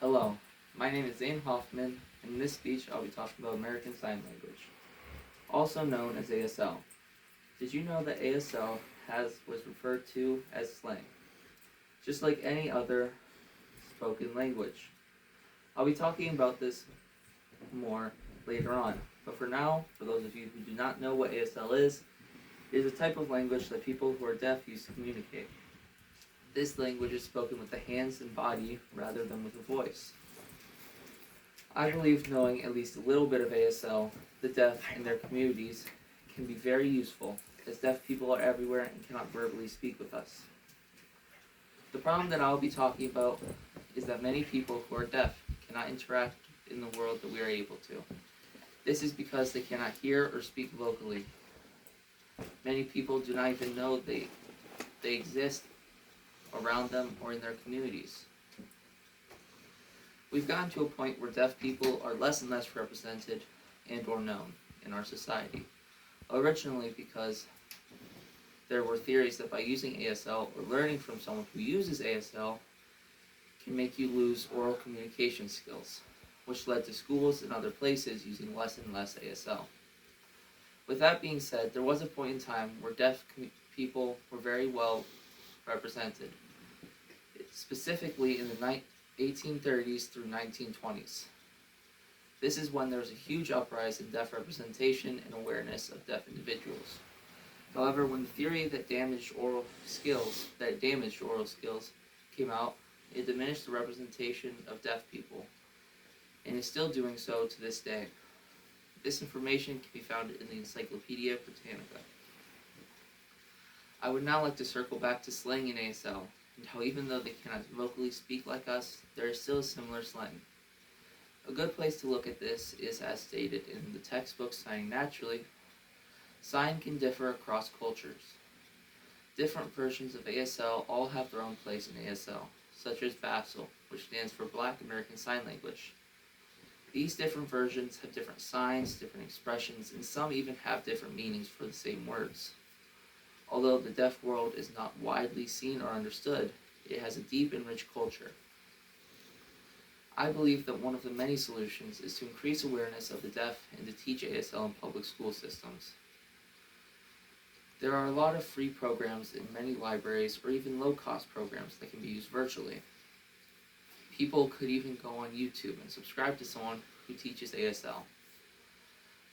Hello, my name is Zane Hoffman, and in this speech I'll be talking about American Sign Language, also known as ASL. Did you know that ASL was referred to as slang, just like any other spoken language? I'll be talking about this more later on, but for now, for those of you who do not know what ASL is, it is a type of language that people who are deaf use to communicate. This language is spoken with the hands and body rather than with the voice. I believe knowing at least a little bit of ASL, the deaf, and their communities can be very useful, as deaf people are everywhere and cannot verbally speak with us. The problem that I'll be talking about is that many people who are deaf cannot interact in the world that we are able to. This is because they cannot hear or speak vocally. Many people do not even know they exist around them or in their communities. We've gotten to a point where deaf people are less and less represented and or known in our society. Originally because there were theories that by using ASL or learning from someone who uses ASL can make you lose oral communication skills, which led to schools and other places using less and less ASL. With that being said, there was a point in time where deaf people were very well represented, specifically in the 1830s through 1920s. This is when there was a huge uprise in deaf representation and awareness of deaf individuals. However, when the theory that damaged oral skills came out, it diminished the representation of deaf people, and is still doing so to this day. This information can be found in the Encyclopedia Britannica. I would now like to circle back to slang in ASL, and how even though they cannot vocally speak like us, there is still similar slang. A good place to look at this is as stated in the textbook Signing Naturally. Sign can differ across cultures. Different versions of ASL all have their own place in ASL, such as BASL, which stands for Black American Sign Language. These different versions have different signs, different expressions, and some even have different meanings for the same words. Although the deaf world is not widely seen or understood, it has a deep and rich culture. I believe that one of the many solutions is to increase awareness of the deaf and to teach ASL in public school systems. There are a lot of free programs in many libraries or even low-cost programs that can be used virtually. People could even go on YouTube and subscribe to someone who teaches ASL.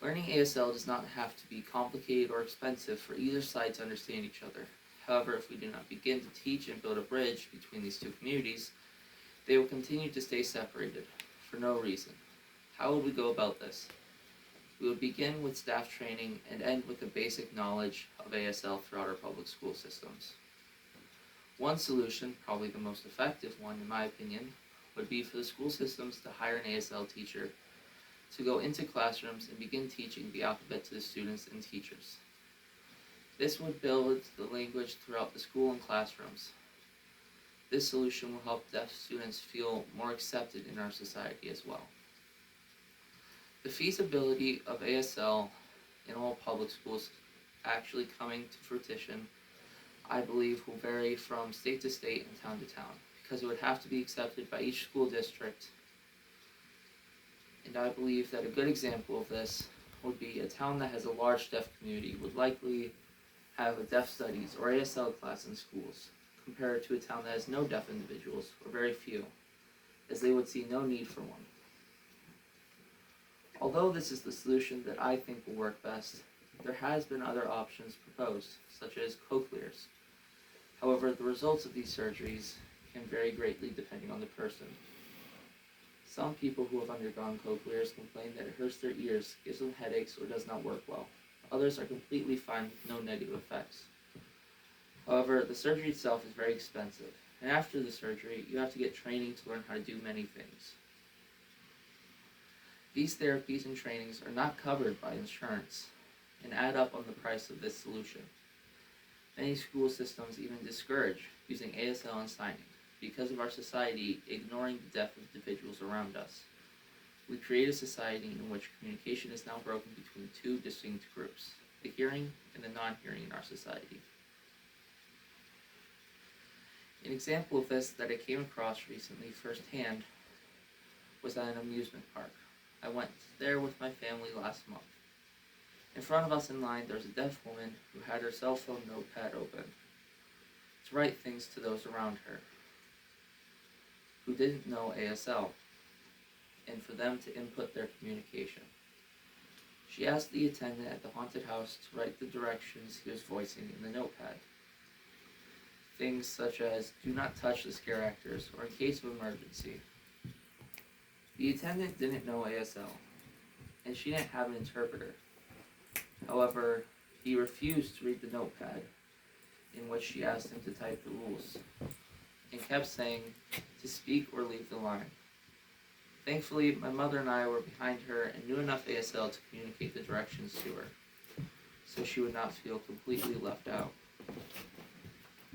Learning ASL does not have to be complicated or expensive for either side to understand each other. However, if we do not begin to teach and build a bridge between these two communities, they will continue to stay separated for no reason. How would we go about this? We would begin with staff training and end with the basic knowledge of ASL throughout our public school systems. One solution, probably the most effective one in my opinion, would be for the school systems to hire an ASL teacher to go into classrooms and begin teaching the alphabet to the students and teachers. This would build the language throughout the school and classrooms. This solution will help deaf students feel more accepted in our society as well. The feasibility of ASL in all public schools actually coming to fruition, I believe, will vary from state to state and town to town, because it would have to be accepted by each school district. And I believe that a good example of this would be a town that has a large deaf community would likely have a deaf studies or ASL class in schools, compared to a town that has no deaf individuals, or very few, as they would see no need for one. Although this is the solution that I think will work best, there has been other options proposed, such as cochlears. However, the results of these surgeries can vary greatly depending on the person. Some people who have undergone cochlears complain that it hurts their ears, gives them headaches, or does not work well. Others are completely fine with no negative effects. However, the surgery itself is very expensive, and after the surgery, you have to get training to learn how to do many things. These therapies and trainings are not covered by insurance and add up on the price of this solution. Many school systems even discourage using ASL and signing because of our society ignoring the deaf individuals around us. We create a society in which communication is now broken between two distinct groups, the hearing and the non-hearing in our society. An example of this that I came across recently firsthand was at an amusement park. I went there with my family last month. In front of us in line, there was a deaf woman who had her cell phone notepad open to write things to those around her who didn't know ASL, and for them to input their communication. She asked the attendant at the haunted house to write the directions he was voicing in the notepad. Things such as, do not touch the scare actors, or in case of emergency. The attendant didn't know ASL, and she didn't have an interpreter. However, he refused to read the notepad in which she asked him to type the rules, and kept saying to speak or leave the line. Thankfully, my mother and I were behind her and knew enough ASL to communicate the directions to her, so she would not feel completely left out.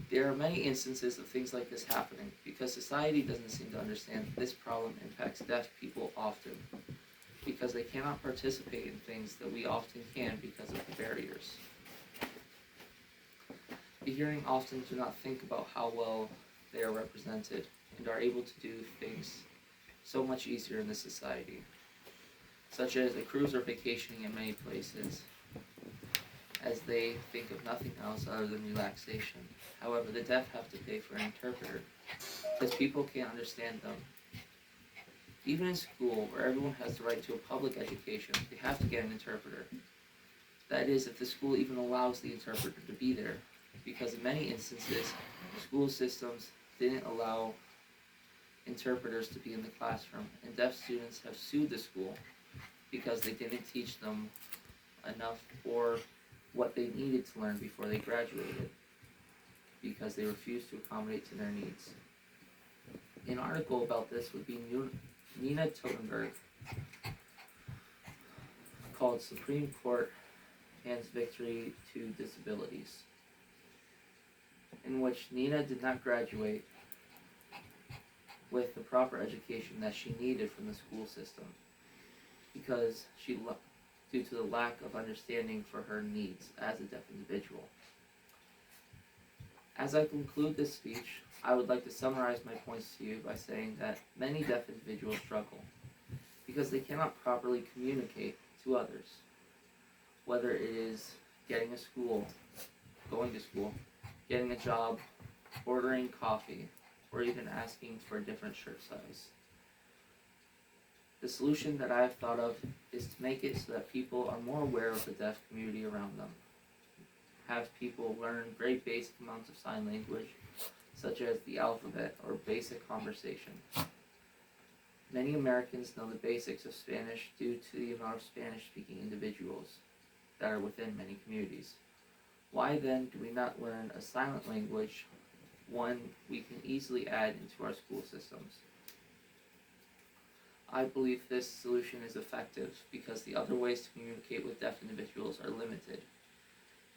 There are many instances of things like this happening because society doesn't seem to understand that this problem impacts deaf people often, because they cannot participate in things that we often can because of the barriers. The hearing often do not think about how well they are represented and are able to do things so much easier in this society, such as a cruise or vacationing in many places, as they think of nothing else other than relaxation. However, the deaf have to pay for an interpreter because people can't understand them. Even in school, where everyone has the right to a public education, they have to get an interpreter. That is, if the school even allows the interpreter to be there, because in many instances, school systems didn't allow interpreters to be in the classroom, and deaf students have sued the school because they didn't teach them enough or what they needed to learn before they graduated, because they refused to accommodate to their needs. An article about this would be Nina Totenberg, called Supreme Court Hands Victory to Disabilities, in which Nina did not graduate with the proper education that she needed from the school system because due to the lack of understanding for her needs as a deaf individual. As I conclude this speech, I would like to summarize my points to you by saying that many deaf individuals struggle because they cannot properly communicate to others, whether it is getting a school, going to school, getting a job, ordering coffee, or even asking for a different shirt size. The solution that I have thought of is to make it so that people are more aware of the deaf community around them. Have people learn very basic amounts of sign language, such as the alphabet or basic conversation. Many Americans know the basics of Spanish due to the amount of Spanish-speaking individuals that are within many communities. Why then do we not learn a silent language, one we can easily add into our school systems? I believe this solution is effective because the other ways to communicate with deaf individuals are limited,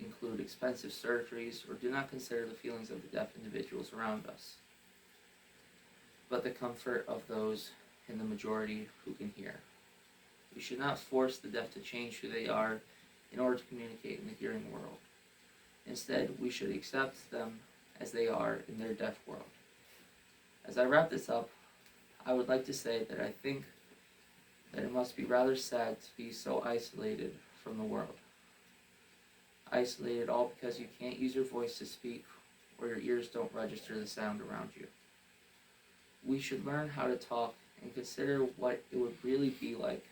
include expensive surgeries, or do not consider the feelings of the deaf individuals around us, but the comfort of those in the majority who can hear. We should not force the deaf to change who they are in order to communicate in the hearing world. Instead, we should accept them as they are in their deaf world. As I wrap this up, I would like to say that I think that it must be rather sad to be so isolated from the world. Isolated all because you can't use your voice to speak or your ears don't register the sound around you. We should learn how to talk and consider what it would really be like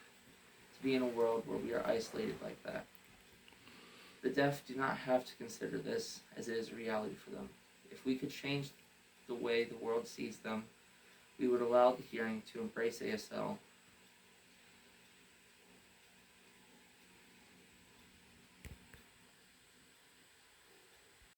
to be in a world where we are isolated like that. The deaf do not have to consider this as it is a reality for them. If we could change the way the world sees them, we would allow the hearing to embrace ASL